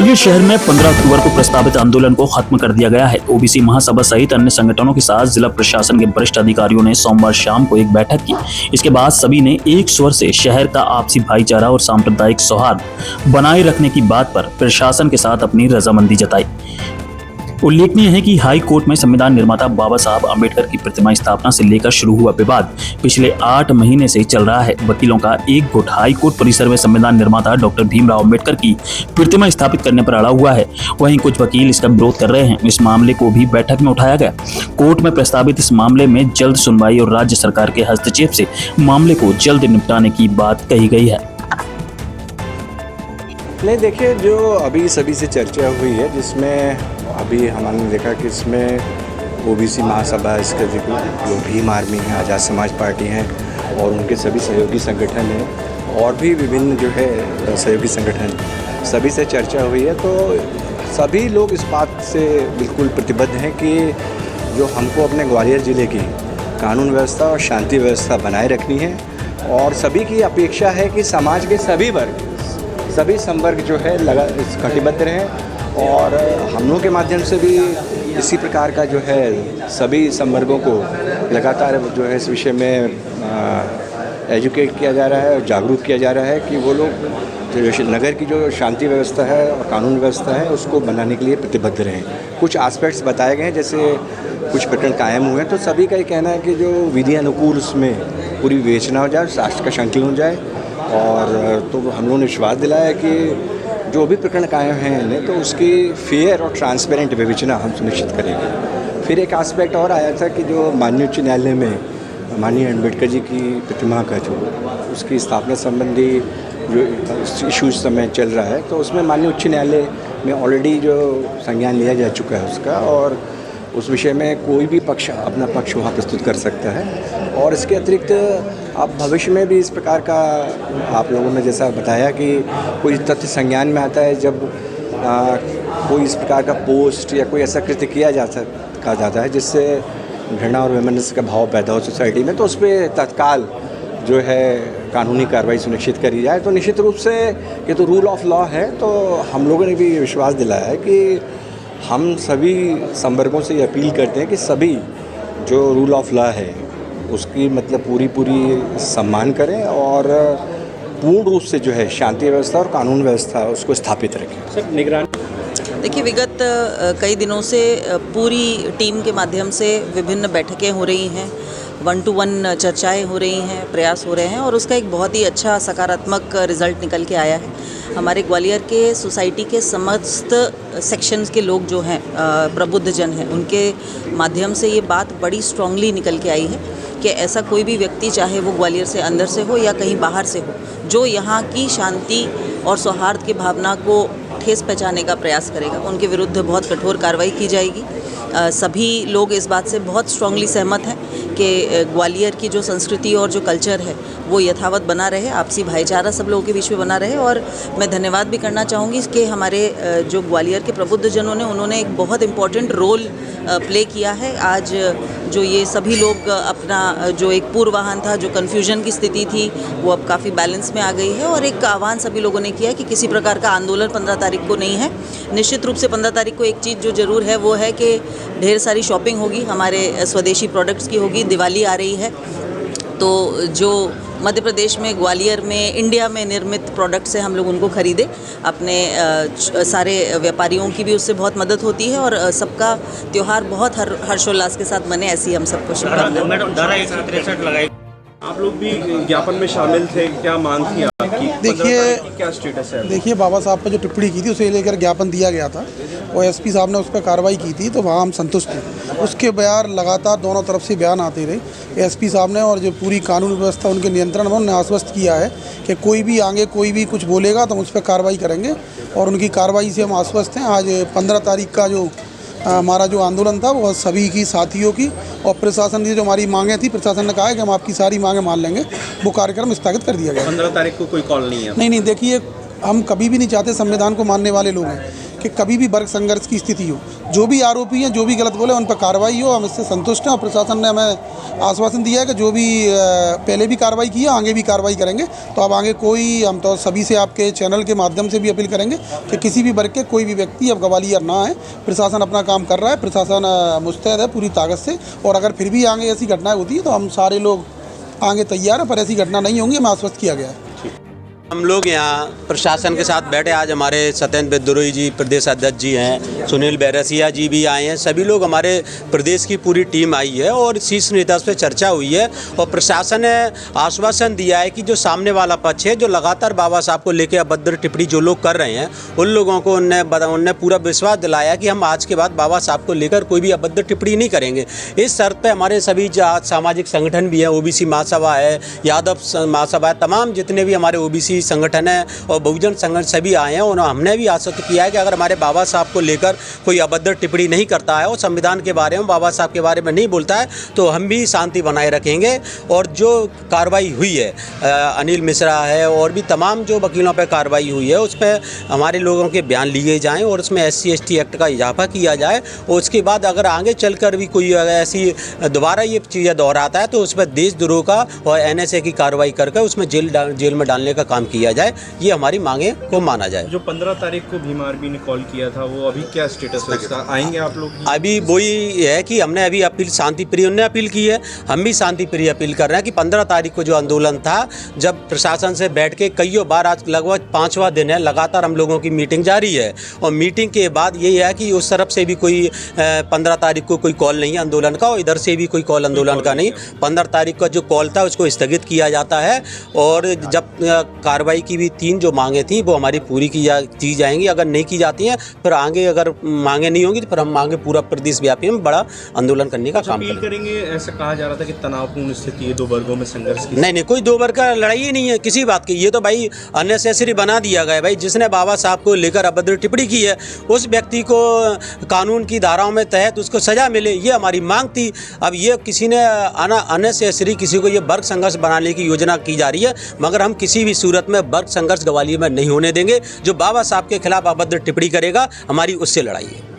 ग्वालियर शहर में 15 अक्टूबर को प्रस्तावित आंदोलन को खत्म कर दिया गया है। ओबीसी महासभा सहित अन्य संगठनों के साथ जिला प्रशासन के वरिष्ठ अधिकारियों ने सोमवार शाम को एक बैठक की। इसके बाद सभी ने एक स्वर से शहर का आपसी भाईचारा और सांप्रदायिक सौहार्द बनाए रखने की बात पर प्रशासन के साथ अपनी रजामंदी जताई। उल्लेखनीय है कि हाई कोर्ट में संविधान निर्माता बाबा साहब आम्बेडकर की प्रतिमा स्थापना से लेकर शुरू हुआ विवाद पिछले 8 महीने से चल रहा है। वकीलों का एक गुट हाई कोर्ट परिसर में संविधान निर्माता डॉक्टर भीमराव अम्बेडकर की प्रतिमा स्थापित करने पर अड़ा हुआ है। वहीं कुछ वकील इसका विरोध कर रहे हैं। इस मामले को भी बैठक में उठाया गया। कोर्ट में प्रस्तावित इस मामले में जल्द सुनवाई और राज्य सरकार के हस्तक्षेप से मामले को जल्द निपटाने की बात कही गई है। नहीं, देखिए, जो अभी सभी से चर्चा हुई है, जिसमें अभी हमने देखा कि इसमें ओबीसी महासभा, इसके जो भीम आर्मी है, आज़ाद समाज पार्टी हैं और उनके सभी सहयोगी संगठन हैं और भी विभिन्न जो है सहयोगी संगठन, सभी से चर्चा हुई है। तो सभी लोग इस बात से बिल्कुल प्रतिबद्ध हैं कि जो हमको अपने ग्वालियर ज़िले की कानून व्यवस्था और शांति व्यवस्था बनाए रखनी है और सभी की अपेक्षा है कि समाज के सभी वर्ग, सभी संवर्ग जो है कटिबद्ध रहें और हम लोगों के माध्यम से भी इसी प्रकार का जो है सभी संवर्गों को लगातार जो है इस विषय में एजुकेट किया जा रहा है और जागरूक किया जा रहा है कि वो लोग जो नगर की जो शांति व्यवस्था है और कानून व्यवस्था है उसको बनाने के लिए प्रतिबद्ध रहें। कुछ एस्पेक्ट्स बताए गए हैं, जैसे कुछ प्रकरण कायम हुए हैं, तो सभी का ये कहना है कि जो विधि अनुकूल उसमें पूरी विवेचना हो जाए, राष्ट्र का संकलन हो जाए। और तो हम लोगों ने विश्वास दिलाया कि जो भी प्रकरण कायम हैं तो उसकी फेयर और ट्रांसपेरेंट विवेचना हम सुनिश्चित करेंगे। फिर एक एस्पेक्ट और आया था कि जो माननीय उच्च न्यायालय में माननीय अम्बेडकर जी की प्रतिमा का जो उसकी स्थापना संबंधी जो इशू इस समय चल रहा है, तो उसमें माननीय उच्च न्यायालय में ऑलरेडी जो संज्ञान लिया जा चुका है उसका, और उस विषय में कोई भी पक्ष अपना पक्ष वहाँ प्रस्तुत कर सकता है। और इसके अतिरिक्त अब भविष्य में भी इस प्रकार का आप लोगों ने जैसा बताया कि कोई तथ्य संज्ञान में आता है, जब कोई इस प्रकार का पोस्ट या कोई ऐसा कृत्य किया जाता है जिससे घृणा और वैमनस्य का भाव पैदा हो सोसाइटी में, तो उस पर तत्काल जो है कानूनी कार्रवाई सुनिश्चित करी जाए। तो निश्चित रूप से ये तो रूल ऑफ लॉ है, तो हम लोगों ने भी विश्वास दिलाया है कि हम सभी संवर्गों से ये अपील करते हैं कि सभी जो रूल ऑफ लॉ है उसकी मतलब पूरी सम्मान करें और पूर्ण रूप से जो है शांति व्यवस्था और कानून व्यवस्था उसको स्थापित रखें। सर, निगरानी देखिए, विगत कई दिनों से पूरी टीम के माध्यम से विभिन्न बैठकें हो रही हैं, 1-to-1 चर्चाएं हो रही हैं, प्रयास हो रहे हैं और उसका एक बहुत ही अच्छा सकारात्मक रिजल्ट निकल के आया है। हमारे ग्वालियर के सोसाइटी के समस्त सेक्शंस के लोग जो हैं, प्रबुद्ध जन हैं, उनके माध्यम से ये बात बड़ी स्ट्रांगली निकल के आई है कि ऐसा कोई भी व्यक्ति, चाहे वो ग्वालियर से अंदर से हो या कहीं बाहर से हो, जो यहाँ की शांति और सौहार्द की भावना को ठेस पहुँचाने का प्रयास करेगा, उनके विरुद्ध बहुत कठोर कार्रवाई की जाएगी। सभी लोग इस बात से बहुत स्ट्रांगली सहमत हैं कि ग्वालियर की जो संस्कृति और जो कल्चर है वो यथावत बना रहे, आपसी भाईचारा सब लोगों के बीच में बना रहे। और मैं धन्यवाद भी करना चाहूँगी कि हमारे जो ग्वालियर के प्रबुद्ध जनों ने, उन्होंने एक बहुत इम्पॉर्टेंट रोल प्ले किया है। आज जो ये सभी लोग अपना जो एक पूर्वाहन था, जो कन्फ्यूजन की स्थिति थी, वो अब काफ़ी बैलेंस में आ गई है और एक आह्वान सभी लोगों ने किया है कि किसी प्रकार का आंदोलन 15 तारीख को नहीं है। निश्चित रूप से 15 तारीख को एक चीज़ जो ज़रूर है वो है कि ढेर सारी शॉपिंग होगी, हमारे स्वदेशी प्रोडक्ट्स की होगी। दिवाली आ रही है, तो जो मध्य प्रदेश में, ग्वालियर में, इंडिया में निर्मित प्रोडक्ट्स हैं, हम लोग उनको खरीदें। अपने सारे व्यापारियों की भी उससे बहुत मदद होती है और सबका त्यौहार बहुत हर्षोल्लास के साथ मने, ऐसी हम सबको शुभकामनाएं। मैडम, धारा 163 लगाई, आप लोग भी ज्ञापन में शामिल थे, क्या मांग थी आपकी? क्या स्टेटस है? देखिए, बाबा साहब पर जो टिप्पणी की थी उसे लेकर ज्ञापन दिया गया था और एसपी साहब ने उस पर कार्रवाई की थी, तो वहाँ हम संतुष्ट थे। उसके बयान लगातार दोनों तरफ से बयान आते रहे एसपी साहब ने, और जो पूरी कानून व्यवस्था उनके नियंत्रण में, उन्होंने आश्वस्त किया है कि कोई भी आगे कोई भी कुछ बोलेगा तो हम उस पर कार्रवाई करेंगे और उनकी कार्रवाई से हम आश्वस्त हैं। आज 15 तारीख का जो हमारा जो आंदोलन था वो सभी की साथियों की, और प्रशासन की जो हमारी मांगें थी, प्रशासन ने कहा है कि हम आपकी सारी मांगें मान लेंगे। वो कार्यक्रम स्थगित कर दिया गया। 15 तारीख को कोई कॉल नहीं है? नहीं, देखिए, हम कभी भी नहीं चाहते, संविधान को मानने वाले लोग हैं, कि कभी भी वर्ग संघर्ष की स्थिति हो, जो भी आरोपी हैं, जो भी गलत बोले, उन पर कार्रवाई हो। हम इससे संतुष्ट हैं और प्रशासन ने हमें आश्वासन दिया है कि जो भी पहले भी कार्रवाई की है, आगे भी कार्रवाई करेंगे। तो अब आगे कोई, हम तो सभी से आपके चैनल के माध्यम से भी अपील करेंगे कि किसी भी वर्ग के कोई भी व्यक्ति अब ग्वालियर ना आए। प्रशासन अपना काम कर रहा है, प्रशासन मुस्तैद है पूरी ताकत से, और अगर फिर भी आगे ऐसी घटनाएं होती हैं तो हम सारे लोग आगे तैयार हैं, पर ऐसी घटना नहीं होंगी, हमें आश्वस्त किया गया है। हम लोग यहाँ प्रशासन के साथ बैठे। आज हमारे सत्येंद्र विद्रोही जी प्रदेश अध्यक्ष जी हैं, सुनील बैरसिया जी भी आए हैं, सभी लोग, हमारे प्रदेश की पूरी टीम आई है और शीर्ष नेता से चर्चा हुई है। और प्रशासन ने आश्वासन दिया है कि जो सामने वाला पक्ष है, जो लगातार बाबा साहब को लेकर अभद्र टिप्पणी जो लोग कर रहे हैं, उन लोगों को उनने पूरा विश्वास दिलाया कि हम आज के बाद बाबा साहब को लेकर कोई भी अभद्र टिप्पणी नहीं करेंगे। इस शर्त पर हमारे सभी सामाजिक संगठन भी हैं, ओबीसी महासभा है, यादव महासभा है, तमाम जितने भी हमारे ओबीसी संगठन है और बहुजन संगठन सभी आए हैं। और हमने भी आश्वस्त किया है कि अगर हमारे बाबा साहब को लेकर कोई अभद्र टिप्पणी नहीं करता है और संविधान के बारे में, बाबा साहब के बारे में नहीं बोलता है, तो हम भी शांति बनाए रखेंगे। और जो कार्रवाई हुई है, अनिल मिश्रा है और भी तमाम जो वकीलों पर कार्रवाई हुई है, उस पर हमारे लोगों के बयान लिए जाएँ और उसमें SC/ST एक्ट का इजाफा किया जाए। और उसके बाद अगर आगे चलकर भी कोई ऐसी दोबारा ये चीज़ें दोहराता है तो उस पर देशद्रोह का और NSA की कार्रवाई करके उसमें जेल में डालने का काम किया जाए। ये हमारी मांगे को माना जाए। जो 15 तारीख को भीम आर्मी ने कॉल किया था, वो अभी क्या स्टेटस है इसका? आएंगे आप लोग? अभी वही है कि हमने अभी अपील शांति प्रिय, उन्होंने अपील की है, हम भी शांति प्रिय अपील कर रहे हैं कि 15 तारीख को जो आंदोलन था, जब प्रशासन से बैठ के कईयों बार, आज लगभग 5वां दिन है, लगातार हम लोगों की मीटिंग जारी है। और मीटिंग के बाद यही है कि उस तरफ से भी कोई 15 तारीख को कोई कॉल नहीं है आंदोलन का, और इधर से भी कोई कॉल आंदोलन का नहीं। 15 तारीख का जो कॉल था उसको स्थगित किया जाता है। और जब कार्रवाई की भी 3 जो मांगे थी वो हमारी पूरी की जाएंगी। अगर नहीं की जाती हैं फिर आगे अगर मांगे नहीं होंगी तो फिर हम आगे पूरा प्रदेश व्यापी में बड़ा आंदोलन करने का काम करेंगे। ऐसा कहा जा रहा था कि तनावपूर्ण स्थिति है, 2 वर्गों में संघर्ष की। नहीं, कोई 2 वर्ग का लड़ाई ही नहीं है किसी बात की। ये तो भाई अननेसेसरी बना दिया गया है। भाई जिसने बाबा साहब को लेकर अभद्र टिप्पणी की है, उस व्यक्ति को कानून की धाराओं में तहत उसको सजा मिले, ये हमारी मांग थी। अब ये किसी ने अननेसेसरी किसी को ये वर्ग संघर्ष बनाने की योजना की जा रही है, मगर हम किसी भी सूरत में वर्ग संघर्ष ग्वालियर में नहीं होने देंगे। जो बाबा साहब के खिलाफ अभद्र टिप्पणी करेगा, हमारी उससे लड़ाई है।